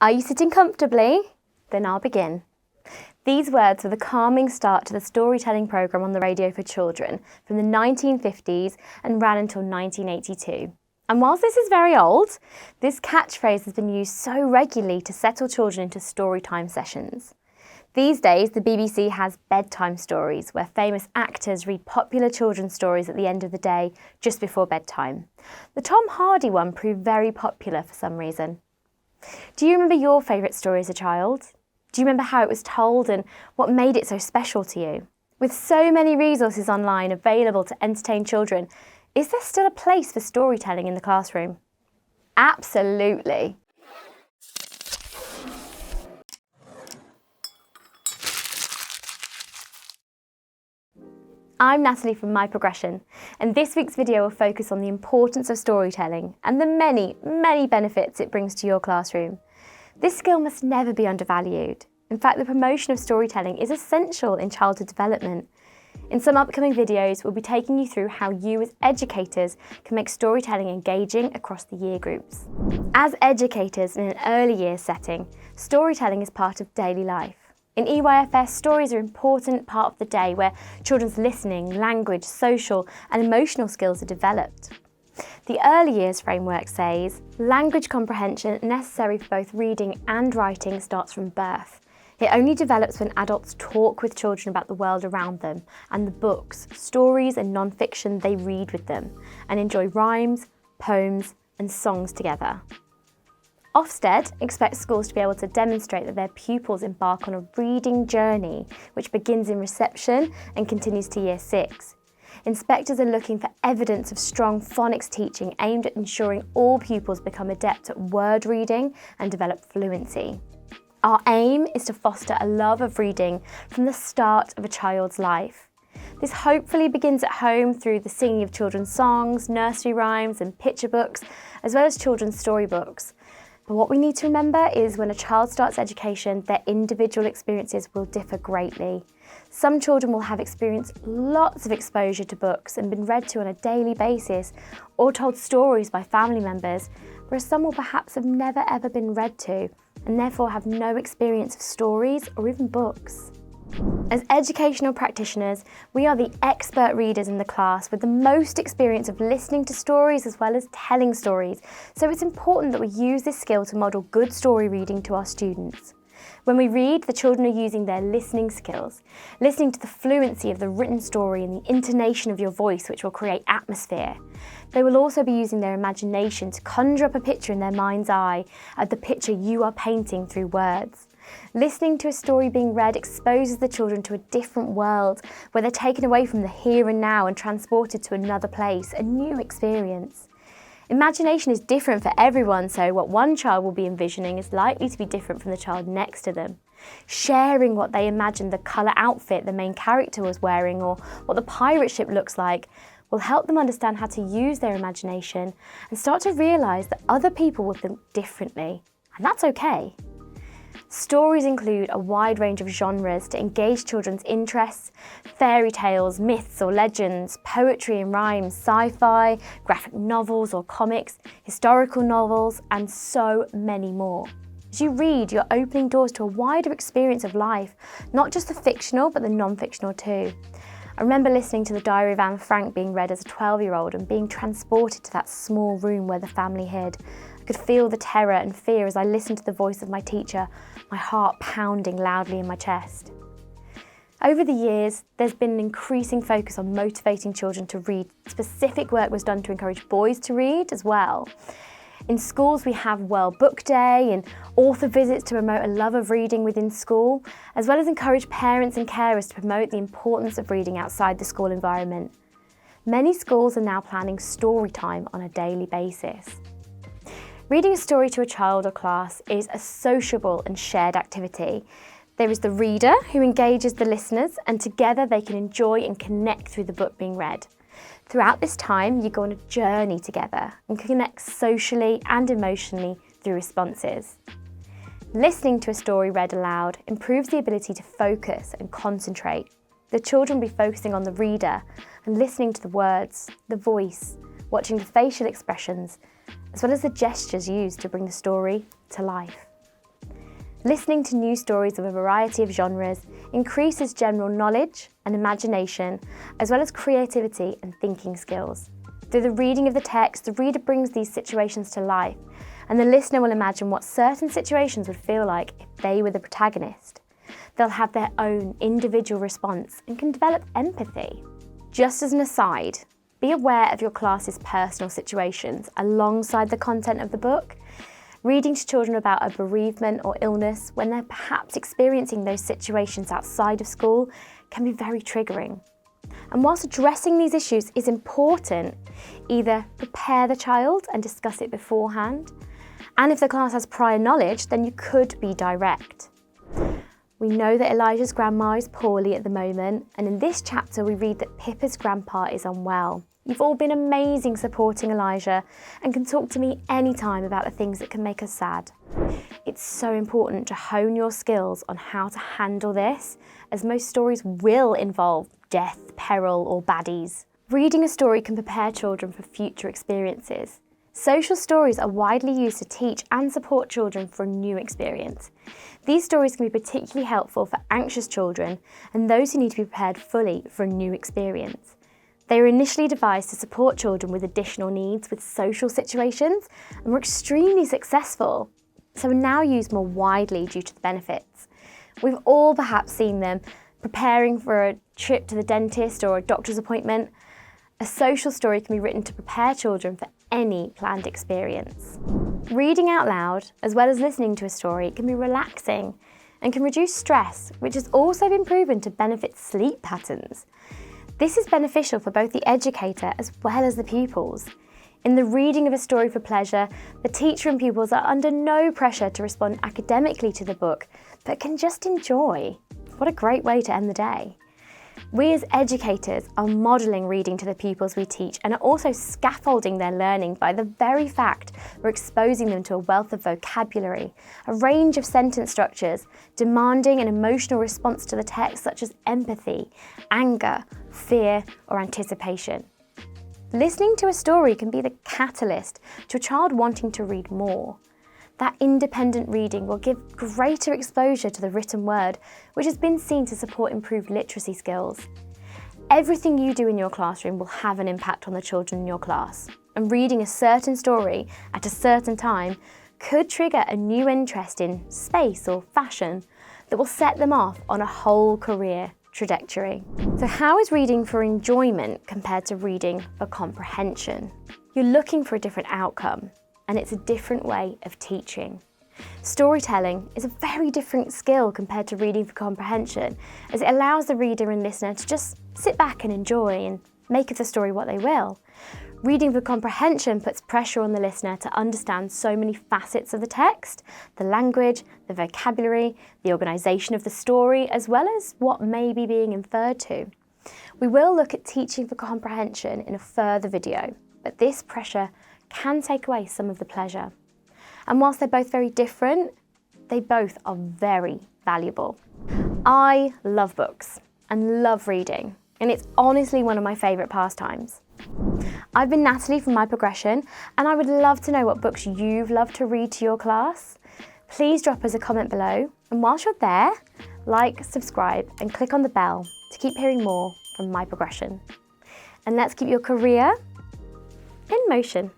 Are you sitting comfortably? Then I'll begin. These words were the calming start to the storytelling programme on the radio for children from the 1950s and ran until 1982. And whilst this is very old, this catchphrase has been used so regularly to settle children into storytime sessions. These days, the BBC has bedtime stories, where famous actors read popular children's stories at the end of the day, just before bedtime. The Tom Hardy one proved very popular for some reason. Do you remember your favourite story as a child? Do you remember how it was told and what made it so special to you? With so many resources online available to entertain children, is there still a place for storytelling in the classroom? Absolutely. I'm Natalie from My Progression, and this week's video will focus on the importance of storytelling and the many, many benefits it brings to your classroom. This skill must never be undervalued. In fact, the promotion of storytelling is essential in childhood development. In some upcoming videos, we'll be taking you through how you as educators can make storytelling engaging across the year groups. As educators in an early years setting, storytelling is part of daily life. In EYFS, stories are an important part of the day where children's listening, language, social and emotional skills are developed. The early years framework says, language comprehension necessary for both reading and writing starts from birth. It only develops when adults talk with children about the world around them and the books, stories and non-fiction they read with them, and enjoy rhymes, poems and songs together. Ofsted expects schools to be able to demonstrate that their pupils embark on a reading journey which begins in reception and continues to Year 6. Inspectors are looking for evidence of strong phonics teaching aimed at ensuring all pupils become adept at word reading and develop fluency. Our aim is to foster a love of reading from the start of a child's life. This hopefully begins at home through the singing of children's songs, nursery rhymes and picture books, as well as children's storybooks. But what we need to remember is when a child starts education, their individual experiences will differ greatly. Some children will have experienced lots of exposure to books and been read to on a daily basis or told stories by family members, whereas some will perhaps have never ever been read to and therefore have no experience of stories or even books. As educational practitioners, we are the expert readers in the class with the most experience of listening to stories as well as telling stories, so it's important that we use this skill to model good story reading to our students. When we read, the children are using their listening skills, listening to the fluency of the written story and the intonation of your voice, which will create atmosphere. They will also be using their imagination to conjure up a picture in their mind's eye of the picture you are painting through words. Listening to a story being read exposes the children to a different world where they're taken away from the here and now and transported to another place, a new experience. Imagination is different for everyone, so what one child will be envisioning is likely to be different from the child next to them. Sharing what they imagined the colour outfit the main character was wearing or what the pirate ship looks like will help them understand how to use their imagination and start to realise that other people will think differently, and that's okay. Stories include a wide range of genres to engage children's interests: fairy tales, myths or legends, poetry and rhymes, sci-fi, graphic novels or comics, historical novels, and so many more. As you read, you're opening doors to a wider experience of life, not just the fictional, but the non-fictional too. I remember listening to the Diary of Anne Frank being read as a 12-year-old and being transported to that small room where the family hid. I could feel the terror and fear as I listened to the voice of my teacher, my heart pounding loudly in my chest. Over the years, there's been an increasing focus on motivating children to read. Specific work was done to encourage boys to read as well. In schools, we have World Book Day and author visits to promote a love of reading within school, as well as encourage parents and carers to promote the importance of reading outside the school environment. Many schools are now planning story time on a daily basis. Reading a story to a child or class is a sociable and shared activity. There is the reader who engages the listeners, and together they can enjoy and connect through the book being read. Throughout this time, you go on a journey together and connect socially and emotionally through responses. Listening to a story read aloud improves the ability to focus and concentrate. The children will be focusing on the reader and listening to the words, the voice, watching the facial expressions, as well as the gestures used to bring the story to life. Listening to new stories of a variety of genres increases general knowledge and imagination, as well as creativity and thinking skills. Through the reading of the text, the reader brings these situations to life, and the listener will imagine what certain situations would feel like if they were the protagonist. They'll have their own individual response and can develop empathy. Just as an aside, be aware of your class's personal situations alongside the content of the book. Reading to children about a bereavement or illness when they're perhaps experiencing those situations outside of school can be very triggering. And whilst addressing these issues is important, either prepare the child and discuss it beforehand, and if the class has prior knowledge, then you could be direct. We know that Elijah's grandma is poorly at the moment, and in this chapter we read that Pippa's grandpa is unwell. You've all been amazing supporting Elijah and can talk to me anytime about the things that can make us sad. It's so important to hone your skills on how to handle this, as most stories will involve death, peril, or baddies. Reading a story can prepare children for future experiences. Social stories are widely used to teach and support children for a new experience. These stories can be particularly helpful for anxious children and those who need to be prepared fully for a new experience. They were initially devised to support children with additional needs with social situations and were extremely successful, so are now used more widely due to the benefits. We've all perhaps seen them preparing for a trip to the dentist or a doctor's appointment. A social story can be written to prepare children for any planned experience. Reading out loud, as well as listening to a story, can be relaxing and can reduce stress, which has also been proven to benefit sleep patterns. This is beneficial for both the educator as well as the pupils. In the reading of a story for pleasure, the teacher and pupils are under no pressure to respond academically to the book, but can just enjoy. What a great way to end the day. We as educators are modelling reading to the pupils we teach and are also scaffolding their learning by the very fact we're exposing them to a wealth of vocabulary, a range of sentence structures, demanding an emotional response to the text such as empathy, anger, fear, or anticipation. Listening to a story can be the catalyst to a child wanting to read more. That independent reading will give greater exposure to the written word, which has been seen to support improved literacy skills. Everything you do in your classroom will have an impact on the children in your class, and reading a certain story at a certain time could trigger a new interest in space or fashion that will set them off on a whole career trajectory. So how is reading for enjoyment compared to reading for comprehension? You're looking for a different outcome, and it's a different way of teaching. Storytelling is a very different skill compared to reading for comprehension, as it allows the reader and listener to just sit back and enjoy and make of the story what they will. Reading for comprehension puts pressure on the listener to understand so many facets of the text, the language, the vocabulary, the organisation of the story, as well as what may be being inferred to. We will look at teaching for comprehension in a further video, but this pressure can take away some of the pleasure. And whilst they're both very different, they both are very valuable. I love books and love reading, and it's honestly one of my favourite pastimes. I've been Natalie from My Progression, and I would love to know what books you've loved to read to your class. Please drop us a comment below, and whilst you're there, like, subscribe, and click on the bell to keep hearing more from My Progression. And let's keep your career in motion.